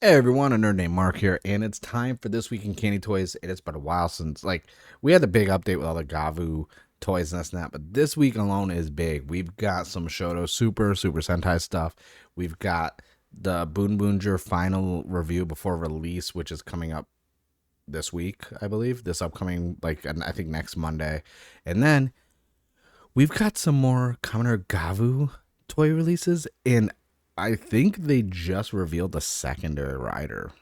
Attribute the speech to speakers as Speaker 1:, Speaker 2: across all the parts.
Speaker 1: Hey everyone, a nerd named Mark here, and it's time for This Week in Candy Toys. It has been a while since, we had the big update with all the Gavv toys and this and that, but this week alone is big. We've got some SHODO Super Sentai stuff. We've got the Boonboomger final review before release, which is coming up this week, I believe. This upcoming, I think next Monday. And then we've got some more Kamen Rider Gavv toy releases, and I think they just revealed the secondary rider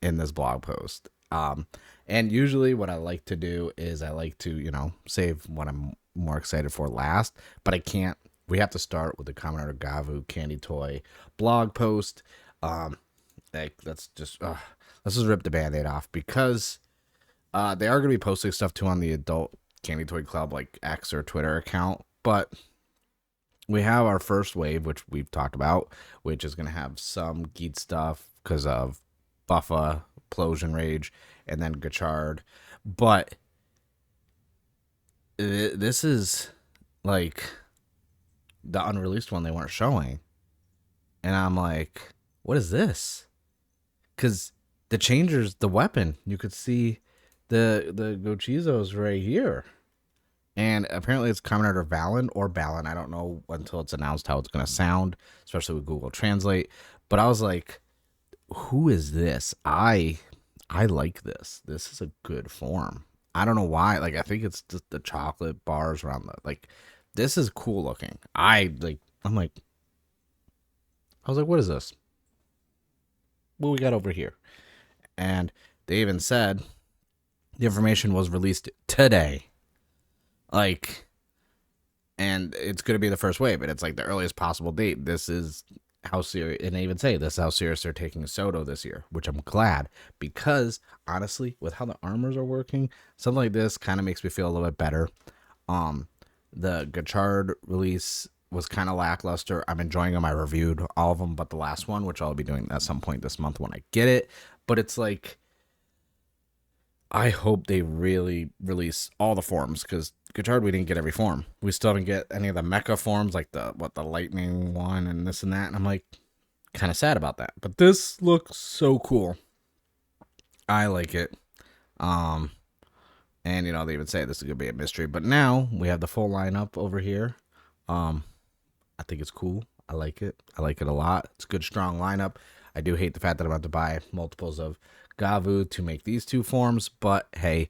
Speaker 1: in this blog post. And usually what I like to do is I like to, save what I'm more excited for last, but I can't. We have to start with the Kamen Rider Gavv candy toy blog post. Let's just rip the Band-Aid off because they are going to be posting stuff too on the Adult Candy Toy Club, like X or Twitter account, but we have our first wave, which we've talked about, which is going to have some Geet stuff because of Buffa, Plosion Rage, and then Gachard. But this is like the unreleased one they weren't showing. And I'm like, what is this? Because the changers, the weapon, you could see the Gochizos right here. And apparently it's Kamen Rider Valen or Balan. I don't know until it's announced how it's going to sound, especially with Google Translate. But I was like, who is this? I like this. This is a good form. I don't know why. I think it's just the chocolate bars around this is cool looking. I was like, what is this? What we got over here? And they even said the information was released today. And it's going to be the first wave, and it's the earliest possible date. This is how serious, and they even say this is how serious they're taking SHODO this year, which I'm glad, because honestly, with how the armors are working, something like this kind of makes me feel a little bit better. The Gachard release was kind of lackluster. I'm enjoying them. I reviewed all of them, but the last one, which I'll be doing at some point this month when I get it, but it's I hope they really release all the forms, because Gachard, we didn't get every form. We still didn't get any of the mecha forms, like the lightning one and this and that. And I'm kind of sad about that. But this looks so cool. I like it. And they even say this is gonna be a mystery. But now we have the full lineup over here. I think it's cool. I like it. I like it a lot. It's a good, strong lineup. I do hate the fact that I'm about to buy multiples of Gavv to make these two forms, but hey,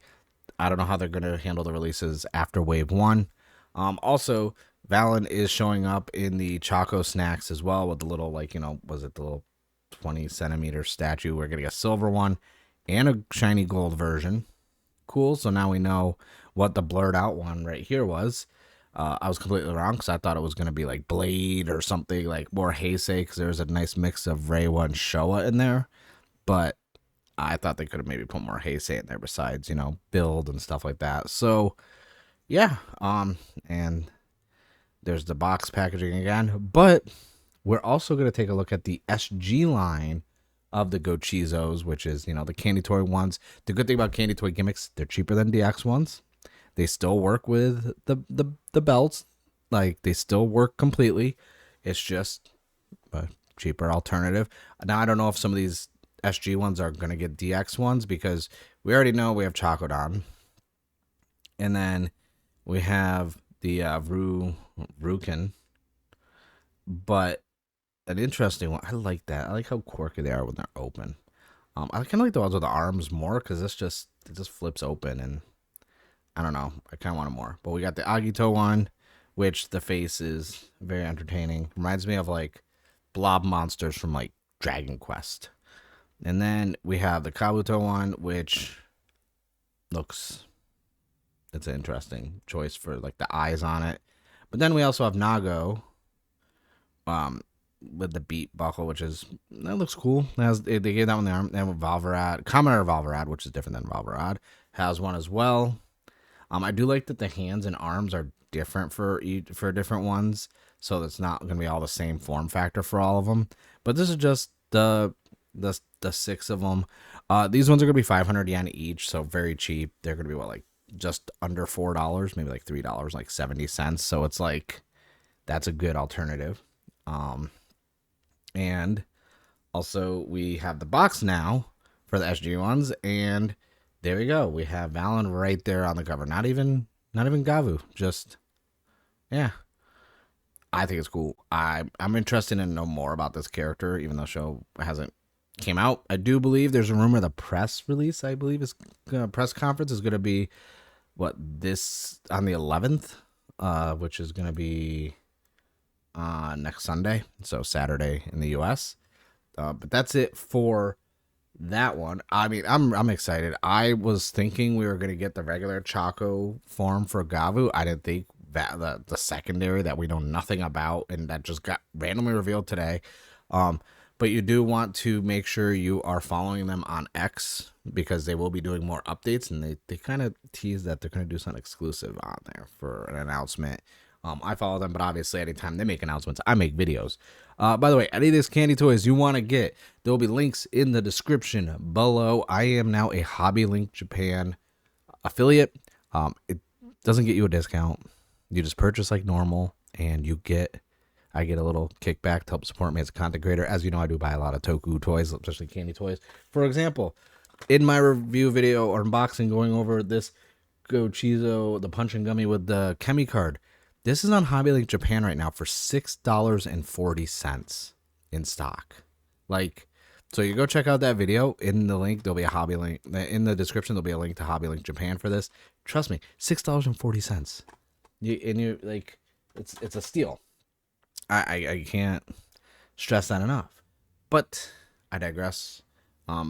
Speaker 1: I don't know how they're going to handle the releases after Wave 1. Also, Valen is showing up in the Choco Snacks as well with the little, was it the little 20 centimeter statue? We're getting a silver one and a shiny gold version. Cool. So now we know what the blurred out one right here was. I was completely wrong because I thought it was going to be like Blade or something more Heisei, because there's a nice mix of Reiwa and Showa in there. But I thought they could have maybe put more Heisei in there besides, build and stuff like that. So, yeah. And there's the box packaging again. But we're also going to take a look at the SG line of the Gochizos, which is, the candy toy ones. The good thing about candy toy gimmicks, they're cheaper than DX ones. They still work with the belts. They still work completely. It's just a cheaper alternative. Now, I don't know if some of these SG ones are going to get DX ones, because we already know we have Chakodon. And then we have the Rukin. But an interesting one. I like that. I like how quirky they are when they're open. I kind of like the ones with the arms more, because it just flips open, and I don't know. I kind of want it more. But we got the Agito one, which the face is very entertaining. Reminds me of blob monsters from Dragon Quest. And then we have the Kabuto one, which it's an interesting choice for the eyes on it. But then we also have Nago, with the beat buckle, that looks cool. They gave that one the arm. Then with Valvarad, Kamen Rider Valvarad, which is different than Valvarad, has one as well. I do like that the hands and arms are different for different ones, so it's not going to be all the same form factor for all of them. But this is just the 6 of them. These ones are going to be 500 yen each, so very cheap. They're going to be just under $4, maybe $3, 70 cents. So it's that's a good alternative. And Also, we have the box now for the SG ones, and there we go. We have Valen right there on the cover. Not even Gavv. Just yeah. I think it's cool. I'm interested in know more about this character, even though the show hasn't came out. I do believe there's a rumor the press release, I believe, is press conference is going to be what this on the 11th, which is going to be next Sunday, so Saturday in the U.S. But that's it for that one. I mean, I'm excited. I was thinking we were going to get the regular Choco form for Gavv. I didn't think that the secondary that we know nothing about and that just got randomly revealed today. But you do want to make sure you are following them on X because they will be doing more updates, and they kind of tease that they're going to do something exclusive on there for an announcement. I follow them, but obviously anytime they make announcements, I make videos. By the way, any of these candy toys you want to get, there will be links in the description below. I am now a Hobby Link Japan affiliate. It doesn't get you a discount. You just purchase like normal, and I get a little kickback to help support me as a content creator. As you know, I do buy a lot of Toku toys, especially candy toys. For example, in my review video or unboxing going over this Gochizo, the Punch-In Gummy with the Chemi card, this is on Hobby Link Japan right now for $6.40 in stock. Like, so you go check out that video. In the link, there'll be a Hobby Link. In the description, there'll be a link to Hobby Link Japan for this. Trust me, $6.40. You like, it's a steal. I can't stress that enough. But I digress.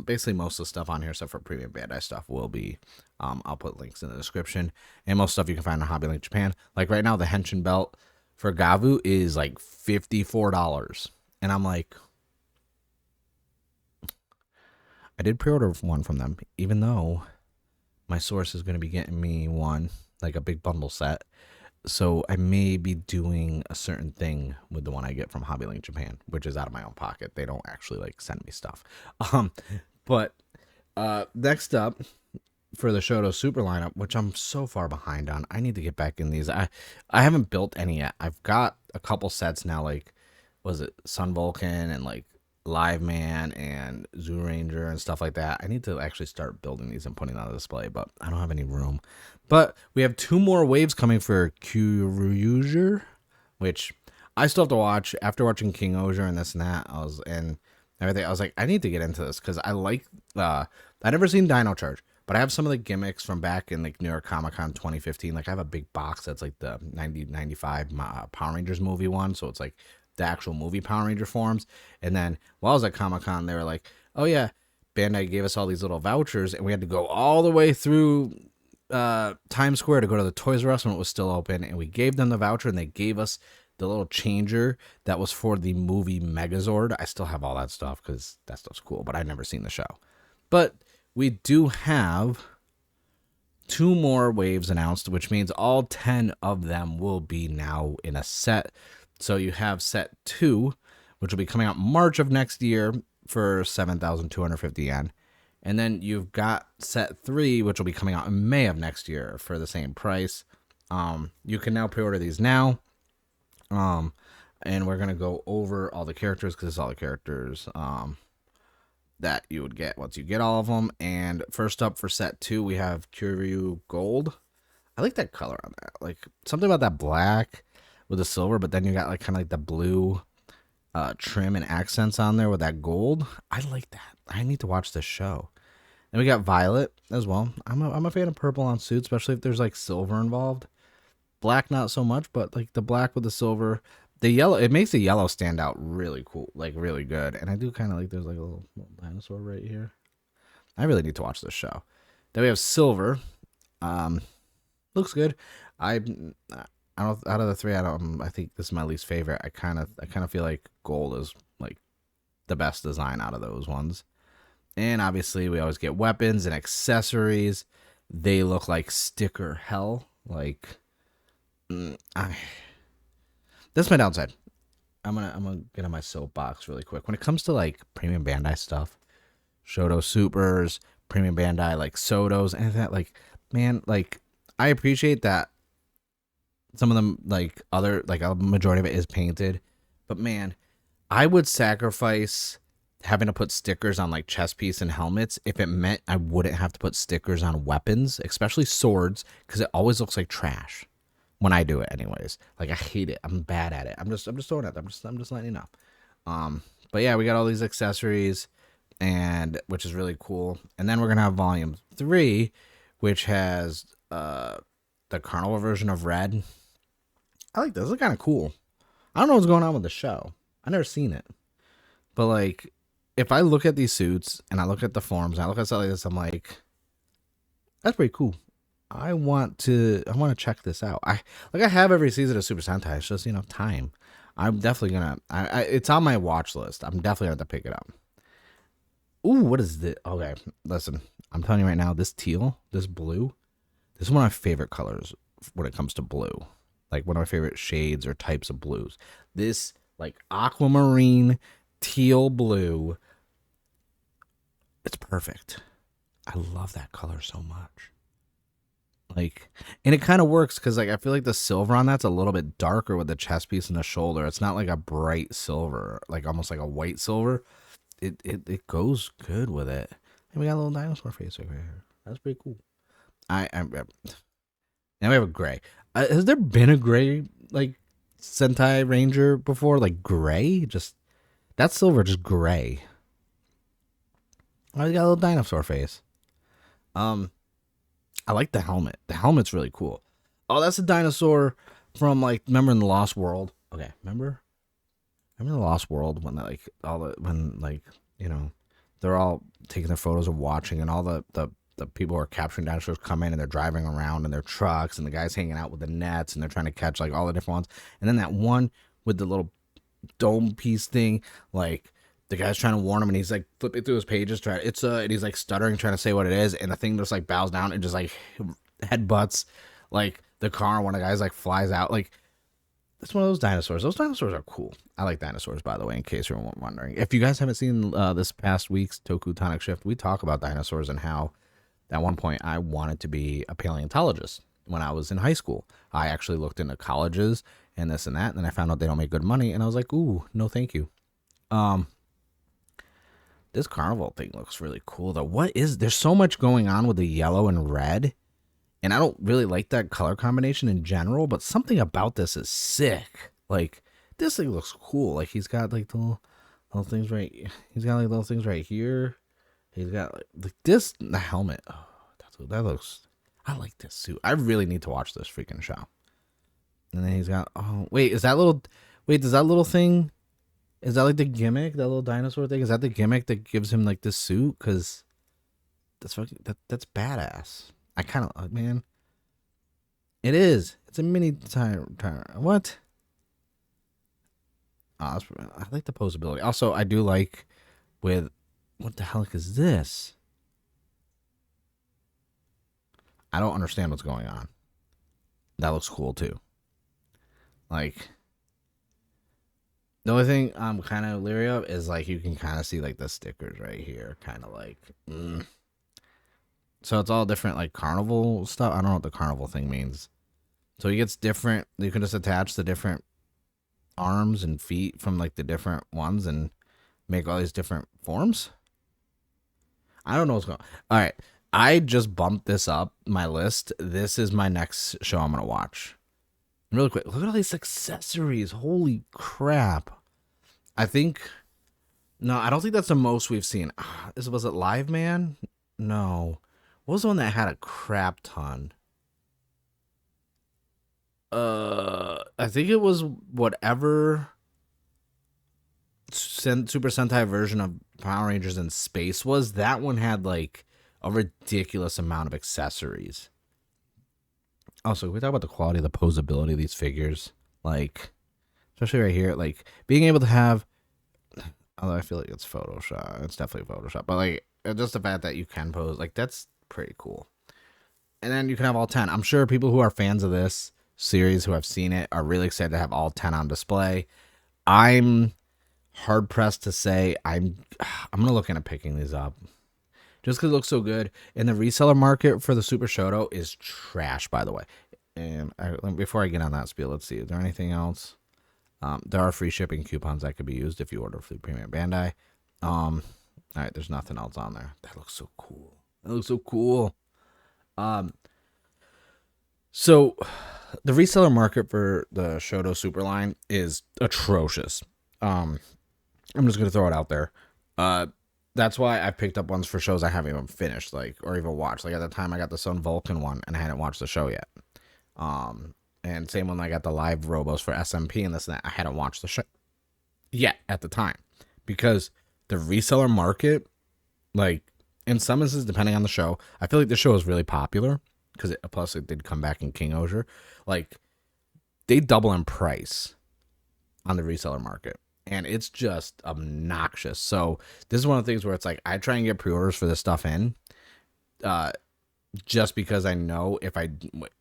Speaker 1: Basically, most of the stuff on here, except for premium Bandai stuff, will be. I'll put links in the description. And most stuff you can find on Hobby Link Japan. Like right now, the Henshin belt for Gavv is like $54. And I'm like, I did pre-order one from them, even though my source is going to be getting me one, like a big bundle set. So I may be doing a certain thing with the one I get from Hobby Link Japan, which is out of my own pocket. They don't actually like send me stuff. But next up for the SHODO Super lineup, which I'm so far behind on, I need to get back in these. I haven't built any yet. I've got a couple sets now, like was it Sun Vulcan and like Live Man and Zoo Ranger and stuff like that. I need to actually start building these and putting them on display, but I don't have any room. But we have 2 more waves coming for Kyoryuger, which I still have to watch. After watching King Oger and this and that, I was like, I need to get into this because I like. I never seen Dino Charge, but I have some of the gimmicks from back in like New York Comic Con 2015. Like I have a big box that's like the 95 Power Rangers movie one, so it's like the actual movie Power Ranger forms. And then while I was at Comic Con, they were like, oh yeah, Bandai gave us all these little vouchers, and we had to go all the way through Times Square to go to the Toys R Us when it was still open, and we gave them the voucher, and they gave us the little changer that was for the movie Megazord. I still have all that stuff because that stuff's cool, but I've never seen the show. But we do have 2 more waves announced, which means all 10 of them will be now in a set. So you have set 2, which will be coming out March of next year for 7,250 yen. And then you've got set 3, which will be coming out in May of next year for the same price. You can now pre-order these now. And we're going to go over all the characters because it's all the characters that you would get once you get all of them. And first up for set 2, we have Kyoryuger Gold. I like that color on that. Like something about that black with the silver, but then you got like kind of like the blue trim and accents on there with that gold. I like that. I need to watch this show. And we got Violet as well. I'm a fan of purple on suits, especially if there's like silver involved. Black not so much, but like the black with the silver, the yellow, it makes the yellow stand out really cool, like really good. And I do kind of like there's like a little dinosaur right here. I really need to watch this show. Then we have silver. Looks good. I don't, out of the 3, I think this is my least favorite. I kind of feel like gold is like the best design out of those ones. And obviously we always get weapons and accessories. They look like sticker hell. Like that's my downside. I'm gonna get on my soapbox really quick. When it comes to like premium Bandai stuff, SHODO Supers, premium Bandai like SHODOs, and that, like, man, like I appreciate that some of them, like other, like a majority of it is painted, but man, I would sacrifice having to put stickers on like chest piece and helmets if it meant I wouldn't have to put stickers on weapons, especially swords, because it always looks like trash when I do it anyways. Like I hate it. I'm bad at it. I'm just throwing it. I'm just letting you know. But yeah, we got all these accessories, and which is really cool. And then we're gonna have volume 3, which has the carnival version of Red. I like this. It's kind of cool. I don't know what's going on with the show. I never seen it. But like, if I look at these suits and I look at the forms and I look at stuff like this, I'm like, that's pretty cool. I want to check this out. I have every season of Super Sentai. It's just, time. I'm definitely gonna. It's on my watch list. I'm definitely gonna have to pick it up. Ooh, what is this? Okay, listen. I'm telling you right now, this teal, this blue, this is one of my favorite colors when it comes to blue. Like one of my favorite shades or types of blues. This like aquamarine teal blue. It's perfect. I love that color so much. Like, and it kind of works because like I feel like the silver on that's a little bit darker with the chest piece and the shoulder. It's not like a bright silver, like almost like a white silver. It goes good with it. And we got a little dinosaur face over here. That's pretty cool. Now we have a gray. Has there been a gray like Sentai Ranger before? Like gray, just that silver, just gray. Oh, he got a little dinosaur face. I like the helmet. The helmet's really cool. Oh, that's a dinosaur from like remember in the Lost World. Okay, remember the Lost World when like they're all taking their photos of watching and all the people who are capturing dinosaurs come in and they're driving around in their trucks and the guys hanging out with the nets and they're trying to catch like all the different ones. And then that one with the little dome piece thing, like the guy's trying to warn him and he's like flipping through his pages, and he's like stuttering, trying to say what it is, and the thing just like bows down and just like headbutts like the car, and one of the guys like flies out. Like it's one of those dinosaurs. Those dinosaurs are cool. I like dinosaurs, by the way, in case you're wondering. If you guys haven't seen this past week's Toku Tonic Shift, we talk about dinosaurs and how at one point I wanted to be a paleontologist when I was in high school. I actually looked into colleges and this and that, and then I found out they don't make good money, and I was like, ooh, no thank you. This carnival thing looks really cool though. There's so much going on with the yellow and red, and I don't really like that color combination in general, but something about this is sick. Like this thing looks cool. Like he's got like the little things right. He's got like little things right here. He's got like this the helmet. Oh, that looks. I like this suit. I really need to watch this freaking show. And then he's got. Oh wait, does that little thing? Is that like the gimmick? That little dinosaur thing? Is that the gimmick that gives him like this suit? Because that's that's badass. I kind of man. It is. It's a mini tire. What? Oh, I like the posability. Also, I do like with what the heck is this? I don't understand what's going on. That looks cool too. Like. The only thing I'm kind of leery of is like you can kind of see like the stickers right here, kind of like. So it's all different like carnival stuff. I don't know what the carnival thing means. So he gets different. You can just attach the different arms and feet from like the different ones and make all these different forms. I don't know what's going on. All right, I just bumped this up my list. This is my next show I'm gonna watch. Really quick, look at all these accessories. Holy crap. I don't think that's the most we've seen. Was it Live Man? No. What was the one that had a crap ton? I think it was whatever Super Sentai version of Power Rangers in space was. That one had like a ridiculous amount of accessories. Also, can we talk about the quality of the posability of these figures? Like, especially right here, like being able to have, although I feel like it's Photoshop, it's definitely Photoshop, but like just the fact that you can pose, like that's pretty cool. And then you can have all 10. I'm sure people who are fans of this series who have seen it are really excited to have all 10 on display. I'm hard pressed to say I'm gonna look into picking these up. Just because it looks so good. And the reseller market for the Super Shodo is trash, by the way. And before I get on that spiel, let's see. Is there anything else? There are free shipping coupons that could be used if you order through Premium Bandai. All right, there's nothing else on there. That looks so cool. That looks so cool. Um, so the reseller market for the Shodo Super line is atrocious. I'm just gonna throw it out there. Uh, that's why I picked up ones for shows I haven't even finished, like, or even watched. Like, at the time, I got the Sun Vulcan one, and I hadn't watched the show yet. And same when I got the live Robos for SMP and this and that, I hadn't watched the show yet at the time, because the reseller market, like, in some instances, depending on the show, I feel like the show is really popular because plus it did come back in Kyoryuger. Like, they double in price on the reseller market, and it's just obnoxious. So this is one of the things where it's like I try and get pre-orders for this stuff in, just because I know if I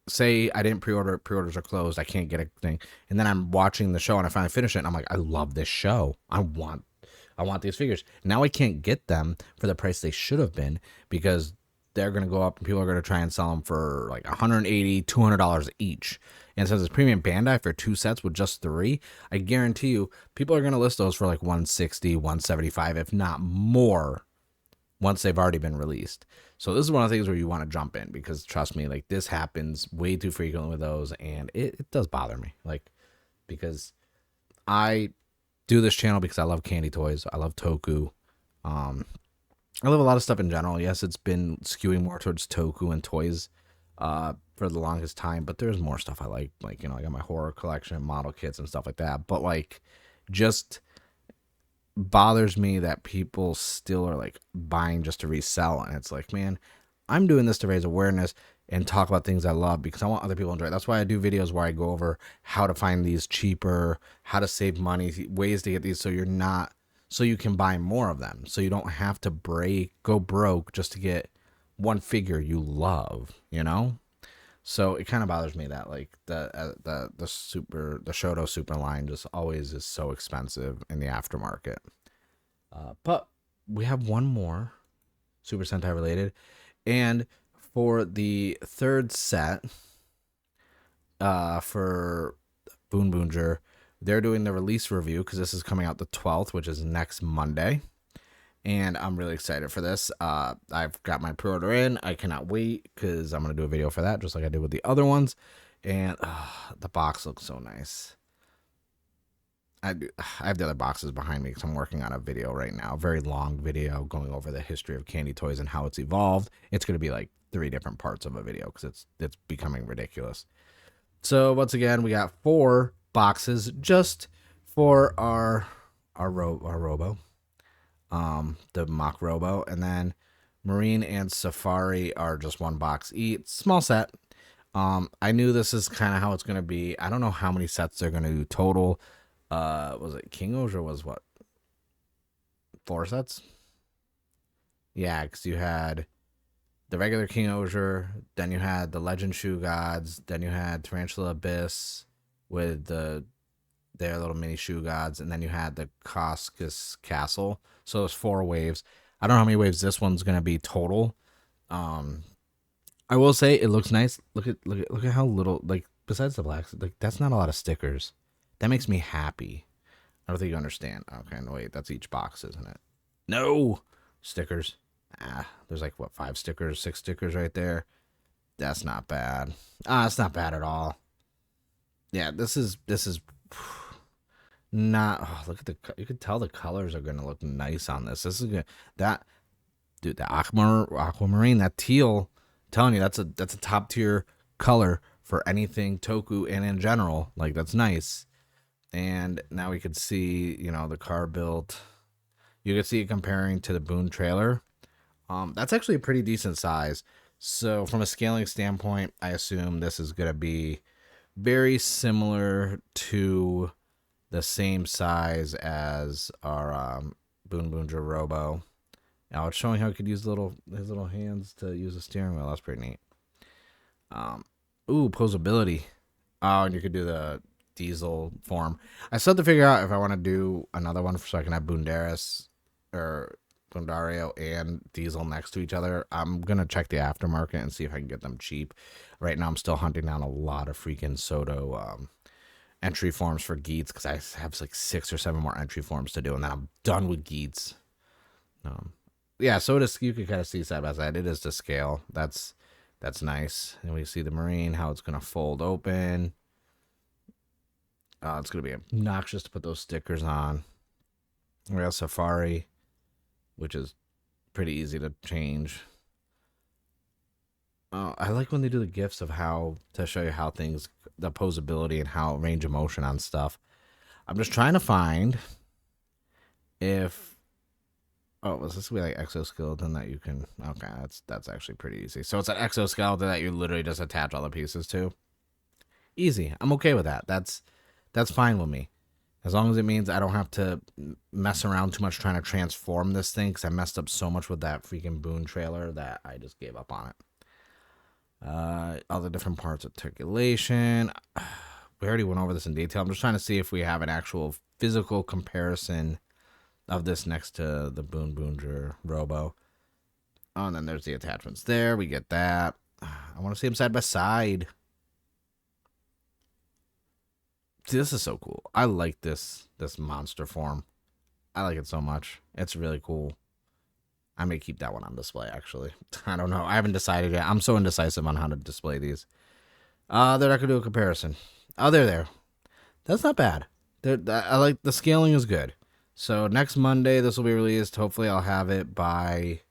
Speaker 1: say I didn't pre-order, pre-orders are closed, I can't get a thing, and then I'm watching the show and I finally finish it and I'm like, I love this show, I want these figures. Now I can't get them for the price they should have been, because they're going to go up and people are going to try and sell them for like $180, $200 each. And since it's premium Bandai for 2 sets with just 3, I guarantee you people are going to list those for like 160, 175, if not more, once they've already been released. So this is one of the things where you want to jump in, because trust me, like, this happens way too frequently with those, and it does bother me. Like, because I do this channel because I love candy toys. I love Toku. I love a lot of stuff in general. Yes, it's been skewing more towards Toku and toys for the longest time, but there's more stuff I like. Like, you know, I got my horror collection, model kits, and stuff like that. But, like, just bothers me that people still are, like, buying just to resell. And it's like, man, I'm doing this to raise awareness and talk about things I love because I want other people to enjoy it. That's why I do videos where I go over how to find these cheaper, how to save money, ways to get these so you can buy more of them, so you don't have to go broke just to get one figure you love, you know? So it kind of bothers me that, like, the Shodo Super line just always is so expensive in the aftermarket. But we have one more Super Sentai related, and for the third set, for Boonboomger, they're doing the release review because this is coming out the 12th, which is next Monday. And I'm really excited for this. I've got my pre-order in. I cannot wait because I'm going to do a video for that, just like I did with the other ones. And the box looks so nice. I have the other boxes behind me because I'm working on a video right now, a very long video going over the history of candy toys and how it's evolved. It's going to be like 3 different parts of a video because it's becoming ridiculous. So once again, we got 4 boxes just for our Robo, the Mock Robo, and then Marine and Safari are just 1 box each, small set. I knew this is kind of how it's gonna be. I don't know how many sets they're gonna do total. Was it Kyoryuger was what, 4 sets? Yeah, because you had the regular Kyoryuger, then you had the Legend Shoe Gods, then you had Tarantula Abyss with their little mini shoe gods, and then you had the Koskus Castle. So it's 4 waves. I don't know how many waves this one's gonna be total. I will say it looks nice. Look at how little, like, besides the blacks, like, that's not a lot of stickers. That makes me happy. I don't think you understand. Okay, no, wait, that's each box, isn't it? No stickers. There's like what, 5 stickers, 6 stickers right there. That's not bad. It's not bad at all. Yeah, this is not. Oh, look at you could tell the colors are gonna look nice on this. This is good. Dude, the aquamarine, that teal. I'm telling you, that's a top tier color for anything Toku and in general. Like, that's nice. And now we could see, you know, the car built. You can see it comparing to the Boon trailer. That's actually a pretty decent size. So from a scaling standpoint, I assume this is gonna be very similar to the same size as our Boonboomger Robo. Now it's showing how he could use his little hands to use the steering wheel. That's pretty neat. Posability. Oh, and you could do the diesel form. I still have to figure out if I want to do another one so I can have Boondaris or Bundario and Diesel next to each other. I'm gonna check the aftermarket and see if I can get them cheap. Right now I'm still hunting down a lot of freaking Shodo entry forms for Geats because I have like 6 or 7 more entry forms to do, and then I'm done with Geats. Yeah, so it is, you can kind of see side by side. It is to scale. That's nice. And we see the Marine, how it's gonna fold open. It's gonna be obnoxious to put those stickers on. We got Safari, which is pretty easy to change. I like when they do the gifs of how to show you how things, the posability and how range of motion on stuff. I'm just trying to find if, oh, was this gonna be like exoskeleton that you can, okay, that's actually pretty easy. So it's an exoskeleton that you literally just attach all the pieces to. Easy. I'm okay with that. That's fine with me. As long as it means I don't have to mess around too much trying to transform this thing, because I messed up so much with that freaking Boon trailer that I just gave up on it. All the different parts, articulation. We already went over this in detail. I'm just trying to see if we have an actual physical comparison of this next to the Boonboomger Robo. Oh, and then there's the attachments there. We get that. I want to see them side by side. See, this is so cool. I like this monster form. I like it so much. It's really cool. I may keep that one on display, actually. I don't know. I haven't decided yet. I'm so indecisive on how to display these. They're not going to do a comparison. Oh, they're there. That's not bad. I like the scaling is good. So next Monday, this will be released. Hopefully, I'll have it by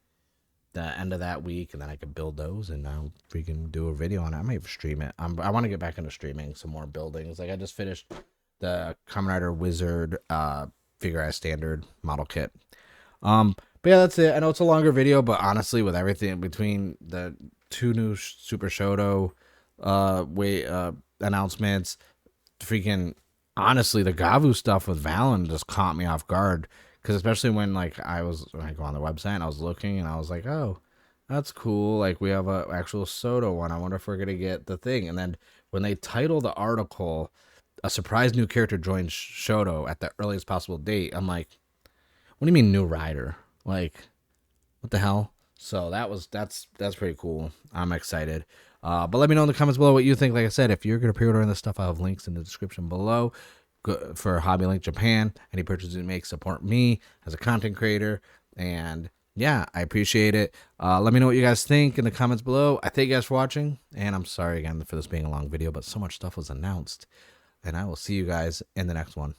Speaker 1: the end of that week, and then I can build those, and I'll freaking do a video on it. I might stream it. I want to get back into streaming some more buildings. Like, I just finished the Kamen Rider Wizard Figure Standard model kit. But yeah, that's it. I know it's a longer video, but honestly, with everything between the 2 new Super Shodo announcements, freaking honestly, the Gavv stuff with Valen just caught me off guard. Because especially when I go on the website and I was looking and I was like, oh, that's cool. Like, we have a actual Shodo one. I wonder if we're gonna get the thing. And then when they title the article, "A surprise new character joins Shodo at the earliest possible date," I'm like, what do you mean new rider? Like, what the hell? So that's pretty cool. I'm excited. But let me know in the comments below what you think. Like I said, if you're gonna pre-order this stuff, I'll have links in the description below. For Hobby Link Japan, any purchases you make support me as a content creator, and yeah, I appreciate it. Let me know what you guys think in the comments below. I thank you guys for watching, and I'm sorry again for this being a long video, but so much stuff was announced, and I will see you guys in the next one.